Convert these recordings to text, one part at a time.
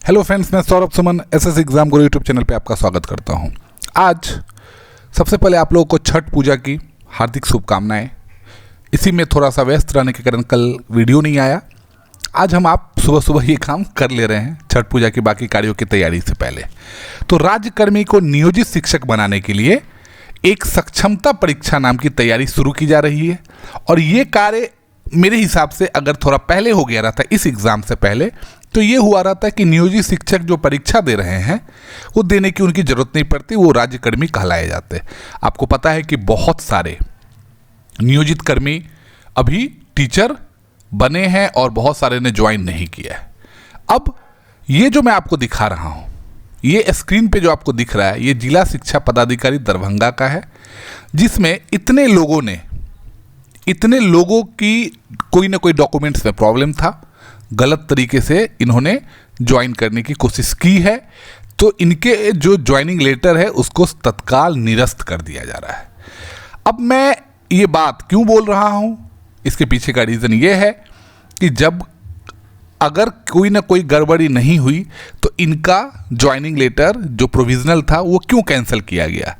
Hello friends, मैं Saurabh Suman SS exam गुरु YouTube channel पे आपका स्वागत करता हूं। आज सबसे पहले आप लोगों को छठ पूजा की हार्दिक शुभकामनाएं। इसी में थोड़ा सा व्यस्त रहने के कारण कल वीडियो नहीं आया। आज हम आप सुबह सुबह ये काम कर ले रहे हैं छठ पूजा की बाकी कार्यों की तैयारी से पहले। तो राज्यकर्मी को नियोजित शिक्षक बनाने के लिए एक सक्षमता परीक्षा नाम की तैयारी शुरू की जा रही है और ये कार्य मेरे हिसाब से अगर थोड़ा पहले हो गया रहता इस एग्ज़ाम से पहले तो ये हुआ रहता है कि नियोजित शिक्षक जो परीक्षा दे रहे हैं वो देने की उनकी ज़रूरत नहीं पड़ती, वो राज्यकर्मी कहलाए जाते। आपको पता है कि बहुत सारे नियोजित कर्मी अभी टीचर बने हैं और बहुत सारे ने ज्वाइन नहीं किया है। अब ये जो मैं आपको दिखा रहा हूँ, ये स्क्रीन पे जो आपको दिख रहा है, ये जिला शिक्षा पदाधिकारी दरभंगा का है, जिसमें इतने लोगों की कोई ना कोई डॉक्यूमेंट्स में प्रॉब्लम था, गलत तरीके से इन्होंने ज्वाइन करने की कोशिश की है, तो इनके जो ज्वाइनिंग लेटर है उसको तत्काल निरस्त कर दिया जा रहा है। अब मैं ये बात क्यों बोल रहा हूँ, इसके पीछे का रीज़न ये है कि जब अगर कोई ना कोई गड़बड़ी नहीं हुई तो इनका ज्वाइनिंग लेटर जो प्रोविजनल था वो क्यों कैंसिल किया गया,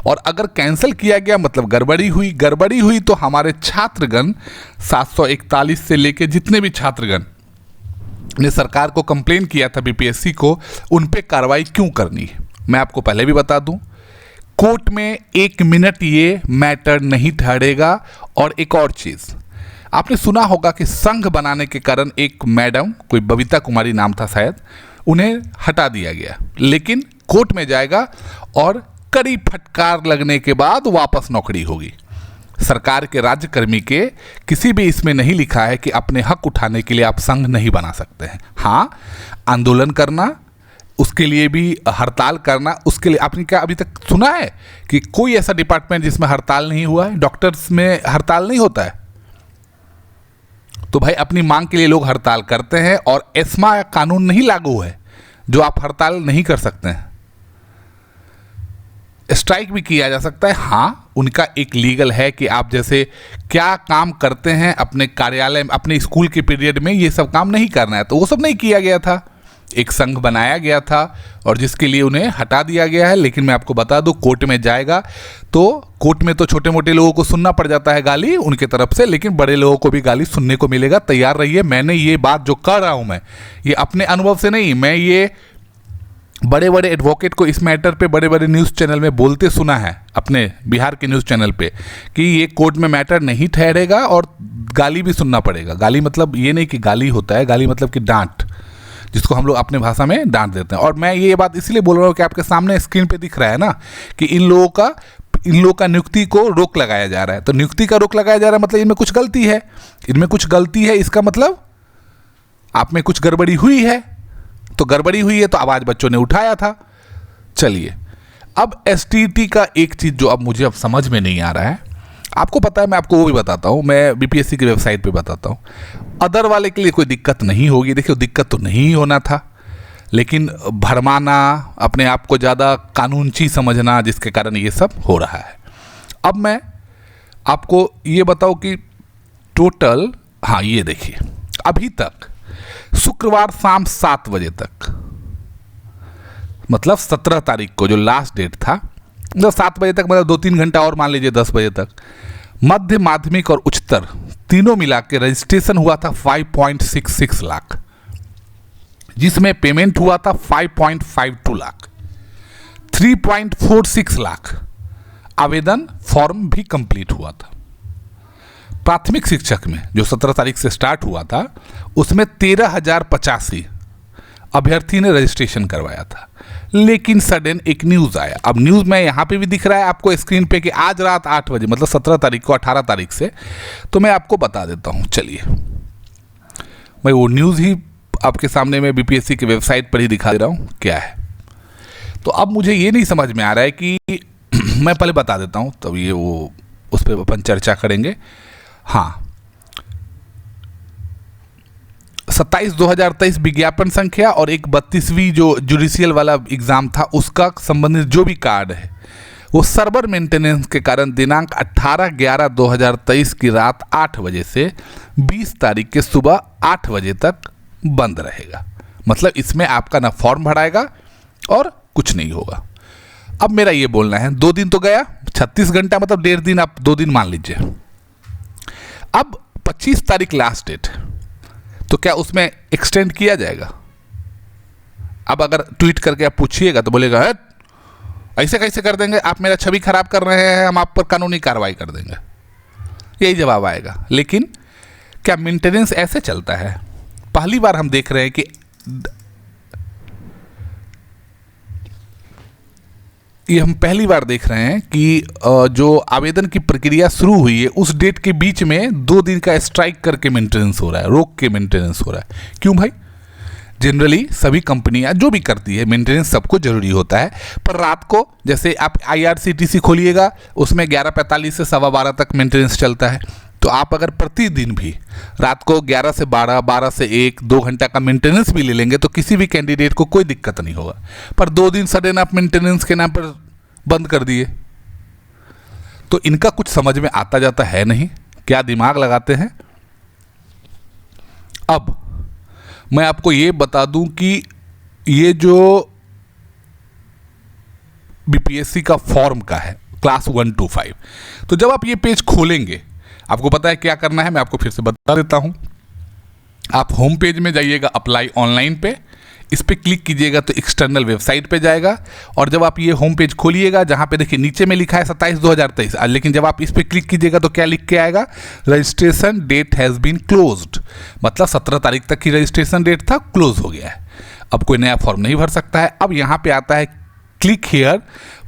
और अगर कैंसिल किया गया मतलब गड़बड़ी हुई तो हमारे छात्रगण 741 से लेके जितने भी छात्रगण ने सरकार को कंप्लेन किया था बीपीएससी को, उन पे कार्रवाई क्यों करनी है। मैं आपको पहले भी बता दूं, कोर्ट में 1 मिनट ये मैटर नहीं ठहरेगा। और एक और चीज़ आपने सुना होगा कि संघ बनाने के कारण एक मैडम, कोई बबीता कुमारी नाम था शायद, उन्हें हटा दिया गया, लेकिन कोर्ट में जाएगा और कड़ी फटकार लगने के बाद वापस नौकरी होगी। सरकार के राज्यकर्मी के किसी भी इसमें नहीं लिखा है कि अपने हक उठाने के लिए आप संघ नहीं बना सकते हैं। हाँ, आंदोलन करना, उसके लिए भी हड़ताल करना, उसके लिए आपने क्या अभी तक सुना है कि कोई ऐसा डिपार्टमेंट जिसमें हड़ताल नहीं हुआ है? डॉक्टर्स में हड़ताल नहीं होता है। तो भाई अपनी मांग के लिए लोग हड़ताल करते हैं और एस्मा कानून नहीं लागू है जो आप हड़ताल नहीं कर सकते हैं। स्ट्राइक भी किया जा सकता है। हाँ, उनका एक लीगल है कि आप जैसे क्या काम करते हैं अपने कार्यालय में, अपने स्कूल के पीरियड में ये सब काम नहीं करना है, तो वो सब नहीं किया गया था। एक संघ बनाया गया था और जिसके लिए उन्हें हटा दिया गया है। लेकिन मैं आपको बता दूं, कोर्ट में जाएगा तो कोर्ट में तो छोटे मोटे लोगों को सुनना पड़ जाता है गाली उनके तरफ से, लेकिन बड़े लोगों को भी गाली सुनने को मिलेगा। तैयार रहिए। मैंने ये बात जो कर रहा हूँ, मैं ये अपने अनुभव से नहीं, मैं ये बड़े बड़े एडवोकेट को इस मैटर पे बड़े बड़े न्यूज़ चैनल में बोलते सुना है, अपने बिहार के न्यूज़ चैनल पे, कि ये कोर्ट में मैटर नहीं ठहरेगा और गाली भी सुनना पड़ेगा। गाली मतलब ये नहीं कि गाली होता है, गाली मतलब कि डांट, जिसको हम लोग अपने भाषा में डांट देते हैं। और मैं ये बात इसलिए बोल रहा हूँ कि आपके सामने स्क्रीन पे दिख रहा है ना कि इन लोगों का नियुक्ति को रोक लगाया जा रहा है। तो नियुक्ति का रोक लगाया जा रहा है मतलब इनमें कुछ गलती है, इसका मतलब आप में कुछ गड़बड़ी हुई है। तो गड़बड़ी हुई है तो आवाज़ बच्चों ने उठाया था। चलिए, अब एसटीटी का एक चीज़ जो अब मुझे समझ में नहीं आ रहा है, आपको पता है, मैं आपको वो भी बताता हूँ, मैं बीपीएससी की वेबसाइट पे बताता हूँ। अदर वाले के लिए कोई दिक्कत नहीं होगी। देखिए, दिक्कत तो नहीं होना था, लेकिन भरमाना, अपने आप को ज़्यादा कानूनची समझना, जिसके कारण ये सब हो रहा है। अब मैं आपको ये बताऊँ कि टोटल, हाँ ये देखिए, अभी तक शुक्रवार शाम 7 बजे तक, मतलब 17 तारीख को जो लास्ट डेट था, मतलब 7 बजे तक, मतलब 2-3 घंटा और मान लीजिए 10 बजे तक, मध्य माध्यमिक और उच्चतर तीनों मिला के रजिस्ट्रेशन हुआ था 5.66 लाख, जिसमें पेमेंट हुआ था 5.52 लाख। 3.46 लाख आवेदन फॉर्म भी कंप्लीट हुआ था। प्राथमिक शिक्षक में जो 17 तारीख से स्टार्ट हुआ था, उसमें 13,085 अभ्यर्थी ने रजिस्ट्रेशन करवाया था। लेकिन सडन एक न्यूज़ आया। अब न्यूज़ में यहाँ पे भी दिख रहा है आपको स्क्रीन पे कि आज रात 8 बजे, मतलब 17 तारीख को 18 तारीख से, तो मैं आपको बता देता हूँ। चलिए, मैं वो न्यूज़ ही आपके सामने में बीपीएससी की वेबसाइट पर ही दिखा दे रहा हूँ क्या है। तो अब मुझे ये नहीं समझ में आ रहा है कि मैं पहले बता देता हूँ, तब ये वो उस पर अपन चर्चा करेंगे। हाँ, 27/2023 विज्ञापन संख्या और एक 32वीं जो जुडिशियल वाला एग्ज़ाम था उसका संबंधित जो भी कार्ड है वो सर्वर मेंटेनेंस के कारण दिनांक 18/11/2023 की रात 8 बजे से 20 तारीख के सुबह 8 बजे तक बंद रहेगा। मतलब इसमें आपका ना फॉर्म भराएगा और कुछ नहीं होगा। अब मेरा ये बोलना है 2 दिन तो गया, 36 घंटा मतलब 1.5 दिन, आप 2 दिन मान लीजिए। अब 25 तारीख लास्ट डेट, तो क्या उसमें एक्सटेंड किया जाएगा? अब अगर ट्वीट करके आप पूछिएगा तो बोलेगा है ऐसे कैसे कर देंगे, आप मेरा छवि खराब कर रहे हैं, हम आप पर कानूनी कार्रवाई कर देंगे, यही जवाब आएगा। लेकिन क्या मेंटेनेंस ऐसे चलता है? पहली बार हम देख रहे हैं कि ये हम पहली बार देख रहे हैं कि जो आवेदन की प्रक्रिया शुरू हुई है उस डेट के बीच में 2 दिन का स्ट्राइक करके मेंटेनेंस हो रहा है, रोक के मेंटेनेंस हो रहा है। क्यों भाई? जनरली सभी कंपनियां जो भी करती है मेंटेनेंस सबको जरूरी होता है, पर रात को जैसे आप IRCTC खोलिएगा उसमें 11:45 से 12:15 तक मेंटेनेंस चलता है। तो आप अगर प्रतिदिन भी रात को 11 से 12, 12 से 1, 2 घंटा का मेंटेनेंस भी ले लेंगे तो किसी भी कैंडिडेट को कोई दिक्कत नहीं होगा। पर 2 दिन सडन आप मेंटेनेंस के नाम पर बंद कर दिए, तो इनका कुछ समझ में आता जाता है नहीं, क्या दिमाग लगाते हैं। अब मैं आपको ये बता दूं कि ये जो BPSC का फॉर्म का है क्लास 1 to 5, तो जब आप ये पेज खोलेंगे आपको पता है क्या करना है, मैं आपको फिर से बता देता हूं। आप होम पेज में जाइएगा, अप्लाई ऑनलाइन पे, इस पर क्लिक कीजिएगा तो एक्सटर्नल वेबसाइट पे जाएगा। और जब आप ये होम पेज खोलिएगा जहाँ पे देखिए नीचे में लिखा है 27/2023, लेकिन जब आप इस पर क्लिक कीजिएगा तो क्या लिख के आएगा? Registration date has been closed, मतलब 17 तारीख तक की रजिस्ट्रेशन डेट था, क्लोज हो गया है, अब कोई नया फॉर्म नहीं भर सकता है। अब यहाँ पे आता है click here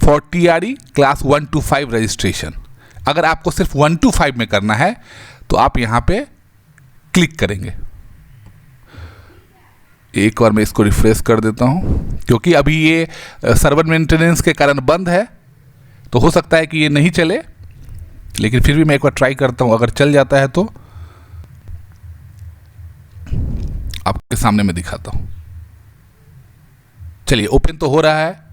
for TRE class 1 to 5 registration. अगर आपको सिर्फ 1 to 5 में करना है तो आप यहाँ पे क्लिक करेंगे। एक बार मैं इसको रिफ्रेश कर देता हूँ क्योंकि अभी ये सर्वर मेंटेनेंस के कारण बंद है, तो हो सकता है कि ये नहीं चले, लेकिन फिर भी मैं एक बार ट्राई करता हूँ, अगर चल जाता है तो आपके सामने मैं दिखाता हूँ। चलिए ओपन तो हो रहा है।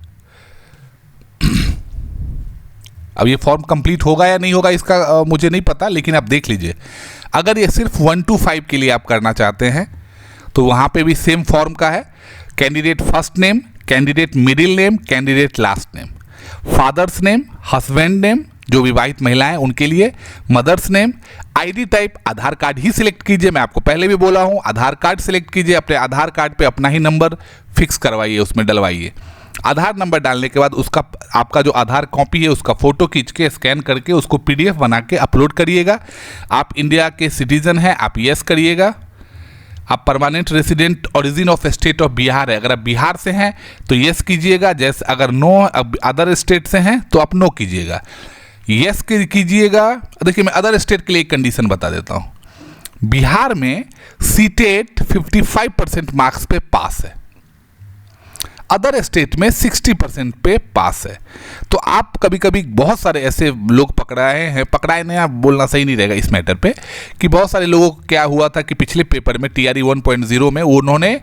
अब ये फॉर्म कंप्लीट होगा या नहीं होगा इसका मुझे नहीं पता, लेकिन आप देख लीजिए। अगर ये सिर्फ 1 to 5 के लिए आप करना चाहते हैं तो वहाँ पे भी सेम फॉर्म का है, candidate first name, candidate middle name, candidate last name, father's name, husband name जो विवाहित महिलाएं उनके लिए, मदर्स नेम, आईडी टाइप आधार कार्ड ही सिलेक्ट कीजिए। मैं आपको पहले भी बोला हूँ आधार कार्ड सिलेक्ट कीजिए, अपने आधार कार्ड पे अपना ही नंबर फिक्स करवाइए, उसमें डलवाइए। आधार नंबर डालने के बाद उसका आपका जो आधार कॉपी है उसका फ़ोटो खींच के स्कैन करके उसको PDF बना के अपलोड करिएगा। आप इंडिया के सिटीज़न हैं, आप यस करिएगा। आप permanent resident origin of state of Bihar है, अगर आप बिहार से हैं तो यस कीजिएगा। जैसे अगर नो अदर स्टेट से हैं तो आप नो कीजिएगा, यस कीजिएगा। देखिए मैं अदर स्टेट के लिए एक कंडीशन बता देता हूँ। बिहार में सीटेट 55% मार्क्स पे पास है, अदर स्टेट में 60% पे पास है। तो आप कभी कभी बहुत सारे ऐसे लोग पकड़ाए नहीं, आप बोलना सही नहीं रहेगा इस मैटर पे, कि बहुत सारे लोगों को क्या हुआ था कि पिछले पेपर में TRE 1.0 में उन्होंने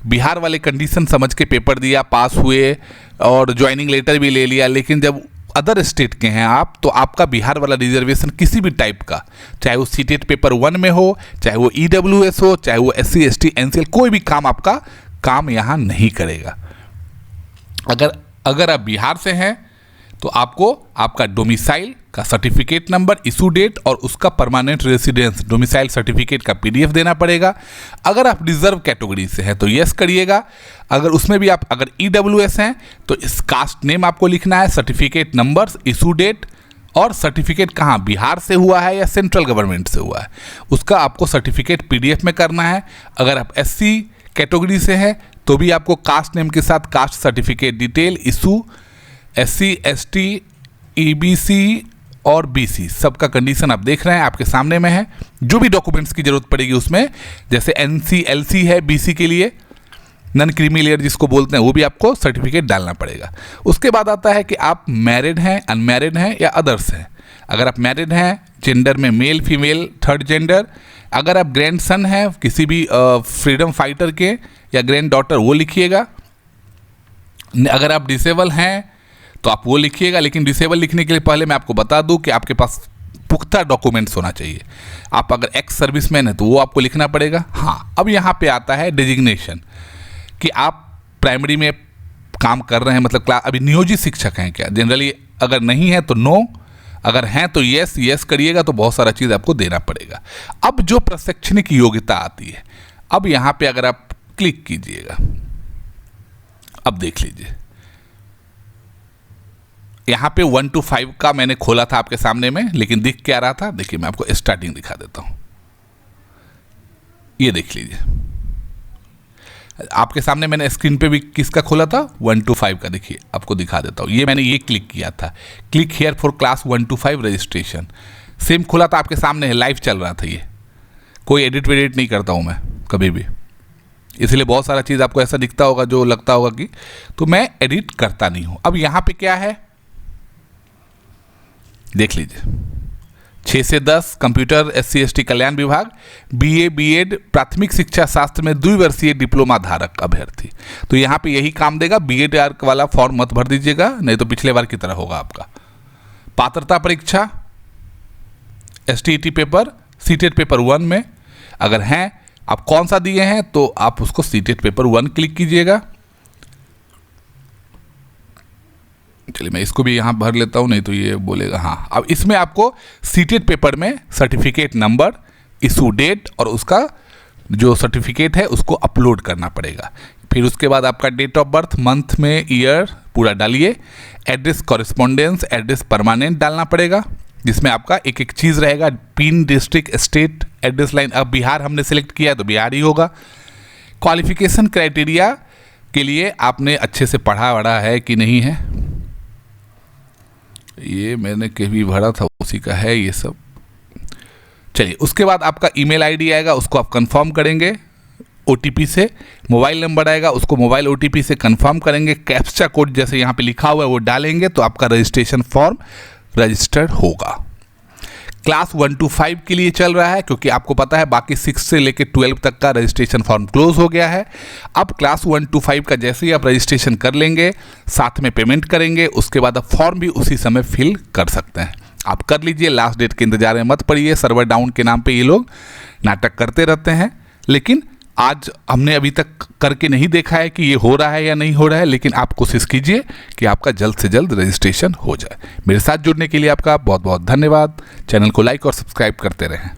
बिहार वाले कंडीशन समझ के पेपर दिया, पास हुए और ज्वाइनिंग लेटर भी ले लिया, लेकिन जब अदर स्टेट के हैं आप तो आपका बिहार वाला रिजर्वेशन किसी भी टाइप का, चाहे वो सीटेट पेपर 1 में हो, चाहे वो EWS हो, चाहे वो SC ST NCL, कोई भी काम आपका काम यहाँ नहीं करेगा। अगर आप बिहार से हैं तो आपको आपका डोमिसाइल का सर्टिफिकेट नंबर, इशू डेट और उसका परमानेंट रेसिडेंस डोमिसाइल सर्टिफिकेट का PDF देना पड़ेगा। अगर आप रिजर्व कैटेगरी से हैं तो यस करिएगा। अगर उसमें भी आप अगर EWS हैं तो इस कास्ट नेम आपको लिखना है, सर्टिफिकेट नंबर्स, इशू डेट और सर्टिफिकेट कहाँ, बिहार से हुआ है या सेंट्रल गवर्नमेंट से हुआ है, उसका आपको सर्टिफिकेट PDF में करना है। अगर आप SC कैटेगरी से हैं तो भी आपको कास्ट नेम के साथ caste certificate detail, issue, SC ST EBC और BC सबका कंडीशन आप देख रहे हैं, आपके सामने में है। जो भी डॉक्यूमेंट्स की जरूरत पड़ेगी उसमें, जैसे NC LC है BC के लिए, नॉन क्रीमी लेयर जिसको बोलते हैं, वो भी आपको सर्टिफिकेट डालना पड़ेगा। उसके बाद आता है कि आप मैरिड हैं, अनमैरिड हैं या अदर्स हैं। अगर आप मैरिड हैं, जेंडर में मेल फीमेल थर्ड जेंडर, अगर आप ग्रैंड सन हैं किसी भी फ्रीडम फाइटर के या ग्रैंड डॉटर, वो लिखिएगा। अगर आप डिसेबल हैं तो आप वो लिखिएगा, लेकिन डिसेबल लिखने के लिए पहले मैं आपको बता दूं कि आपके पास पुख्ता डॉक्यूमेंट्स होना चाहिए। आप अगर एक्स सर्विसमैन है तो वो आपको लिखना पड़ेगा। हाँ, अब यहाँ पे आता है डेजिग्नेशन कि आप प्राइमरी में काम कर रहे हैं, मतलब अभी नियोजित शिक्षक हैं क्या। जनरली अगर नहीं है तो नो, अगर हैं तो यस, यस करिएगा तो बहुत सारा चीज़ आपको देना पड़ेगा। अब जो प्रशैक्षणिक योग्यता आती है, अब यहाँ पे अगर आप क्लिक कीजिएगा, अब देख लीजिए यहाँ पे 1 to 5 का मैंने खोला था आपके सामने में, लेकिन दिख क्या रहा था, देखिए मैं आपको स्टार्टिंग दिखा देता हूँ। ये देख लीजिए आपके सामने मैंने स्क्रीन पे भी किसका खोला था, 1 to 5 का। देखिए आपको दिखा देता हूँ, ये मैंने ये क्लिक किया था, click here for class 1 to 5 registration. Same खुला था आपके सामने है, लाइव चल रहा था। ये कोई एडिट वेडिट नहीं करता हूँ मैं कभी भी, इसलिए बहुत सारा चीज़ आपको ऐसा दिखता होगा जो लगता होगा कि, तो मैं एडिट करता नहीं हूँ। अब यहाँ पे क्या है देख लीजिए, 6 से 10 कंप्यूटर SC/ST कल्याण विभाग, BA B.Ed प्राथमिक शिक्षा शास्त्र में 2 वर्षीय डिप्लोमा धारक अभ्यर्थी। तो यहाँ पे यही काम देगा, B.Ed आर्क वाला फॉर्म मत भर दीजिएगा, नहीं तो पिछले बार की तरह होगा आपका। पात्रता परीक्षा STET पेपर, CTET पेपर 1 में अगर हैं, आप कौन सा दिए हैं तो आप उसको CTET पेपर 1 क्लिक कीजिएगा। चलिए मैं इसको भी यहाँ भर लेता हूँ, नहीं तो ये बोलेगा। हाँ, अब इसमें आपको CTET पेपर में सर्टिफिकेट नंबर, इशू डेट और उसका जो सर्टिफिकेट है उसको अपलोड करना पड़ेगा। फिर उसके बाद आपका डेट ऑफ बर्थ, मंथ में, ईयर पूरा डालिए। एड्रेस कॉरेस्पॉन्डेंस, एड्रेस परमानेंट डालना पड़ेगा, जिसमें आपका एक एक चीज़ रहेगा, pin, district, state, address line. अब बिहार हमने सेलेक्ट किया तो बिहार ही होगा। क्वालिफिकेशन क्राइटेरिया के लिए आपने अच्छे से पढ़ा वढ़ा है कि नहीं है, ये मैंने कभी भरा था उसी का है ये सब। चलिए उसके बाद आपका ईमेल आईडी आएगा, उसको आप कंफर्म करेंगे OTP से। मोबाइल नंबर आएगा, उसको मोबाइल OTP से कंफर्म करेंगे। कैप्चा कोड जैसे यहाँ पे लिखा हुआ है वो डालेंगे तो आपका रजिस्ट्रेशन फॉर्म रजिस्टर्ड होगा। क्लास 1 to 5 के लिए चल रहा है, क्योंकि आपको पता है बाकी 6 से लेकर 12 तक का रजिस्ट्रेशन फॉर्म क्लोज हो गया है। अब क्लास 1 to 5 का जैसे ही आप रजिस्ट्रेशन कर लेंगे, साथ में पेमेंट करेंगे, उसके बाद आप फॉर्म भी उसी समय फिल कर सकते हैं। आप कर लीजिए, लास्ट डेट के इंतजार में मत पड़िए। सर्वर डाउन के नाम पे ये लोग नाटक करते रहते हैं, लेकिन आज हमने अभी तक करके नहीं देखा है कि ये हो रहा है या नहीं हो रहा है, लेकिन आप कोशिश कीजिए कि आपका जल्द से जल्द रजिस्ट्रेशन हो जाए। मेरे साथ जुड़ने के लिए आपका बहुत बहुत धन्यवाद। चैनल को लाइक और सब्सक्राइब करते रहें।